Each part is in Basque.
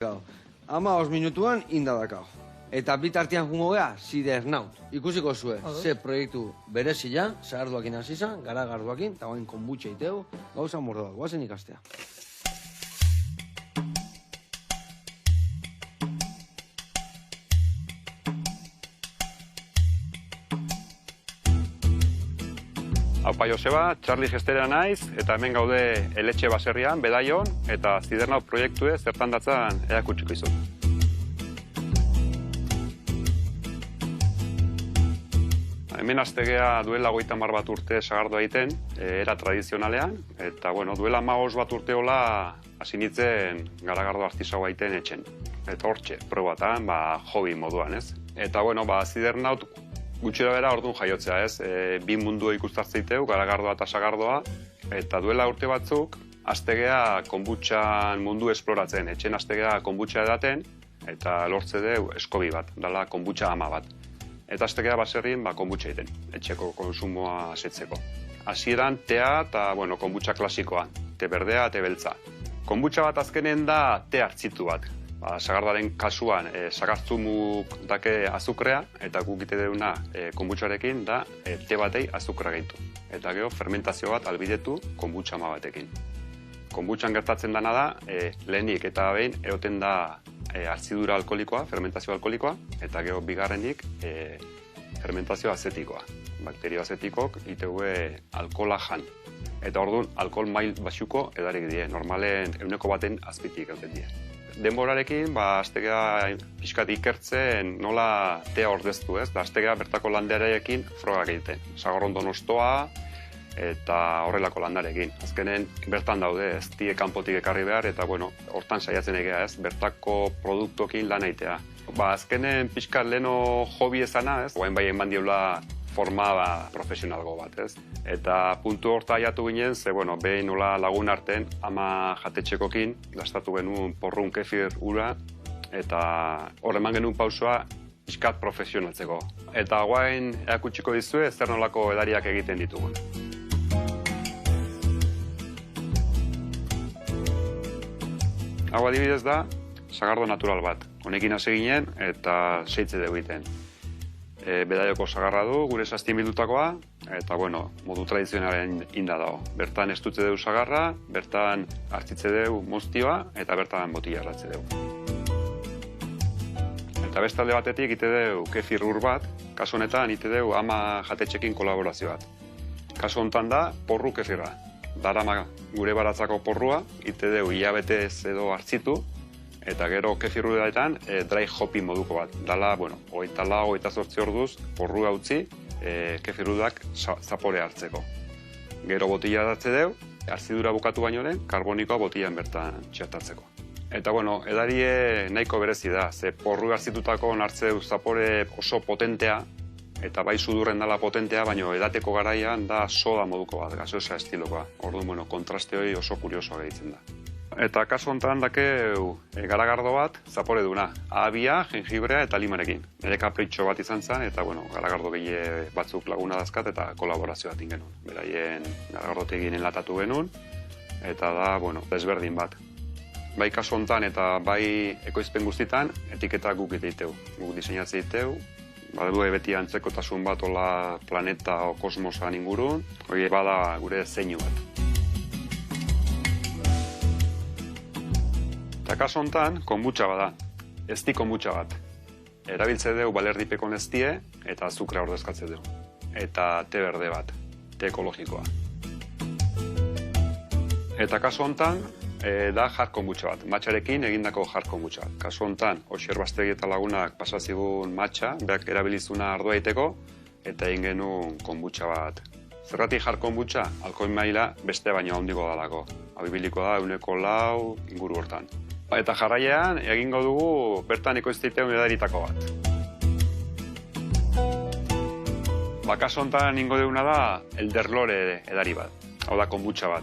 15 minutuan indadakao. Eta bitartian jungo geha, Sidernaut. Ikusiko zue, ze proiektu berezila, zaharduakin hasi izan, garagarduakin, eta guain konbutxa iteu, gauza mordoak, guazen ikastea. Aupa Joseba, Charlie Gestera naiz, eta hemen gaude Eletxe baserrian, Bedaion, eta Sidernaut proiektue zertan datzan erakutsiko izut. Hemen aztegea duela 30 bat urte sagardua egiten, era tradizionalean, eta duela 15 bat urte hola hasi nintzen garagardo artisaua egiten etxen. Eta hortxe, probatan, hobi moduan, ez? Eta, Sidernaut gutxira bera orduan jaiotzea, ez? Bi mundu ikustartzeiteu, garagardoa eta sagardoa, eta duela urte batzuk, aztegea konbutxan mundu esploratzen, etxen aztegea konbutxa edaten, eta lortze deu eskobi bat, dala konbutxa ama bat. Eta aztegea baserrien konbutxa egiten, etxeko konsumoa asetzeko. Hasieran tea eta konbutxa klasikoa, te berdea, te beltza. Konbutxa bat azkenen da te hartzitu bat. Sagardaren kasuan sagartzumuk dake azukrea, eta guk ite deuna konbutxarekin da te batei azukrea gehitu. Eta gero fermentazio bat albidetu konbutxa ama batekin. Konbutxan gertatzen dana da, lehenik eta behin egoten da hartzidura alkoholikoa, fermentazio alkoholikoa, eta gero bigarrenik fermentazio azetikoa. Bakterio azetikok itegue alkohola jan. Eta orduan, alkohol mail baxuko edarik die, normalen 100 azpitik egoten die. Denborarekin, aztegea pixkat ikertzen nola tea ordeztu, ez? Aztegea bertako landareekin frogak egiten. Sagarron donostoa eta horrelako landarekin. Azkenen bertan daude, ez die kanpotik ekarri behar, eta hortan saiatzen egea, ez? Bertako produktokin lan egitea. Azkenen pixkat leno hobi ezana, ez? Oain bai eman diola forma profesionalgo bat, ez? Eta puntu horta aiatu ginen, ze, behin nola lagun arten, ama jatetxekokin, gastatu genuen porrun kefir ura, eta horreman genuen pausoa pixkat profesionaltzeko. Eta guain erakutsiko dizue, zer nolako edariak egiten ditugun. Hau adibidez da, sagardo natural bat. Honekin hasi ginen eta seitze dugu egiten. Bedaioko sagarra du, gure sastien bildutakoa, eta modu tradizionalen inda dago. Bertan estutze dugu sagarra, bertan hartzitze dugu moztioa, eta bertan botila erratze dugu. Eta bestalde batetik ite dugu kefir ur bat, kasu honetan ite dugu ama jatetxekin kolaborazio bat. Kasu honetan da, porru kefirra. Darama gure baratzako porrua, ite dugu hilabetez edo hartzitu, eta gero kefirrudetan dry hopping moduko bat. Dala, 24 orduz porrua utzi kefirrudak zapore hartzeko. Gero botila hartze deu, hartzidura bukatu baino den, karbonikoa botilan bertan txertatzeko. Eta, edarie nahiko berezi da, ze porru hartzitutako hartze deu zapore oso potentea, eta bai sudurren dala potentea, baina edateko garaian da soda moduko bat, gaseosa estilokoa. Orduan, kontraste hori oso kuriosoa gehitzen da. Eta kasu honetan dakeu garagardo bat zapore duna. Ahabia, jengibrea eta limarekin. Nire kapritxo bat izan zen, eta garagardo gehi batzuk laguna dazkat eta kolaborazio bat genuen. Beraien garagardotegin enlatatu genuen, eta da, desberdin bat. Bai kasu honetan eta bai ekoizpen guztitan, etiketa guk egiteu. Guk diseinatze egiteu, badu beti antzekotasun bat hola planeta o kosmosan ingurun, hori bada gure zeinu bat. Eta kasu honetan, konbutxa bada, ezti konbutxa bat. Erabiltze dugu balerdipekon eztie eta azukrea ordezkatze dugu. Eta te berde bat, te ekologikoa. Eta kasu honetan, da jar konbutxa bat, matxarekin egindako jar konbutxa bat. Kasu honetan, Oxier Bastegi eta lagunak pasazigun matxa, berak erabilizuna ardua egiteko, eta egin genuen konbutxa bat. Zergatik jar konbutxa, alkohol maila beste baino handiko dalako. Hau ibiliko da, 1,4 inguru hortan. Eta jarraian, egingo dugu bertan ekoizteiteun edaritako bat. Kasu honetan ingo duguna da, elderlore edari bat. Hau da, konbutxa bat.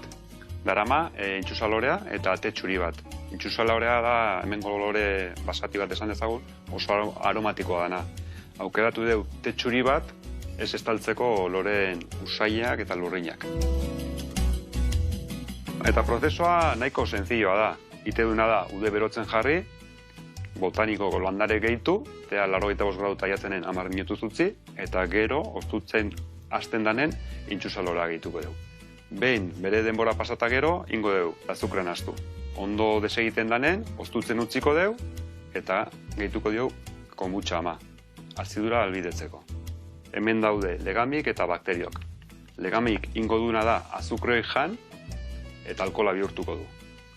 Darama, intxusalorea eta te txuri bat. Intxusalorea da, hemengo lore basati bat esan dezagun, oso aromatikoa dana. Aukeratu dugu te txuri bat, ez estaltzeko loreen usaiak eta lurrinak. Eta prozesua nahiko senzilloa da. Ite duna da, ude berotzen jarri, botanikoko landare gehitu, eta 85 gradu taiatzenen 10 minutuz utzi, eta gero, ostutzen hasten danen, intxusalora gehituko dugu. Behin, bere denbora pasata gero, ingo dugu, azukren astu. Ondo desegiten danen, ostutzen utziko dugu, eta gehituko dugu konbutxa ama, azidura albidetzeko. Hemen daude legamik eta bakteriok. Legamik ingo duna da azukroi jan, eta alkohola bihurtuko du,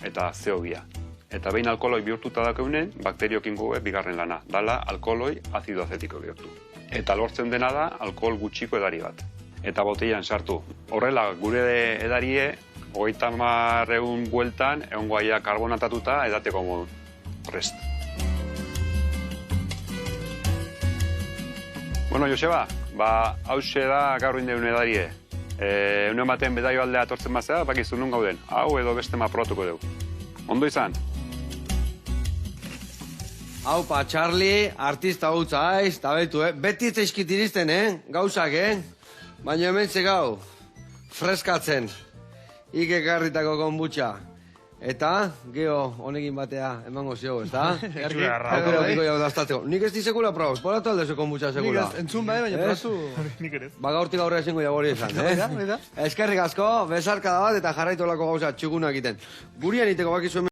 eta zeogia. Eta behin alkoholoi bihurtuta dakeunen, bakteriok ingo bigarren lana, dala alkoholoi azido azetiko bihurtu. Eta lortzen dena da alkohol gutxiko edari bat. Eta botellan sartu. Horrela, gure edarie, 30 bueltan, egongo aia karbonatatuta edateko modun. Prest. Bueno, Joseba, hause da gaur indeun edarie. Unen baten bedaio aldea atortzen bazea, bakizu nun gauden. Hau edo beste probatuko dugu. Ondo izan? Haupa, Charlie, artista hutza aiz, tabeltu, Beti zeizkit iristen, Gauzak, Baina hemen gau, freskatzen, ikekarritako konbutxa. Eta, geho, honekin batea emango zio, ez da? Nik ez di sekula probauz, polatu aldezu konbutxa sekula. Nik ez, entzun bai, baina probatu. Nik ere ez. Gaurtik aurrera ezingo jagori esan, Oida. Eskerrik asko, besarkada bat eta jarraitu olako gauza txukuna egiten. Gurian iteko bakizu hemen.